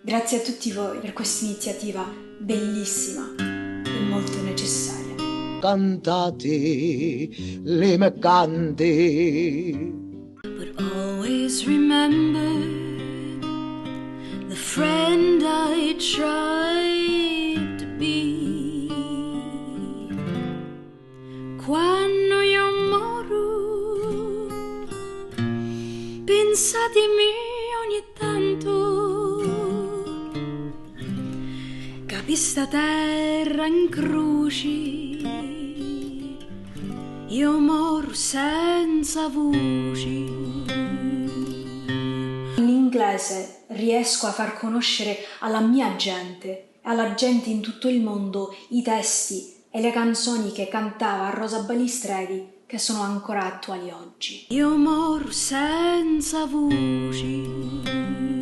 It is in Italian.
Grazie a tutti voi per questa iniziativa bellissima e molto necessaria. Cantate le mercanti. But always remember the friend I tried to be. Quando io moro, pensate a me ogni tanto. Capista terra in croci, io moro senza voci. In inglese riesco a far conoscere alla mia gente e alla gente in tutto il mondo i testi e le canzoni che cantava Rosa Balistredi, che sono ancora attuali oggi. Io moro senza voci.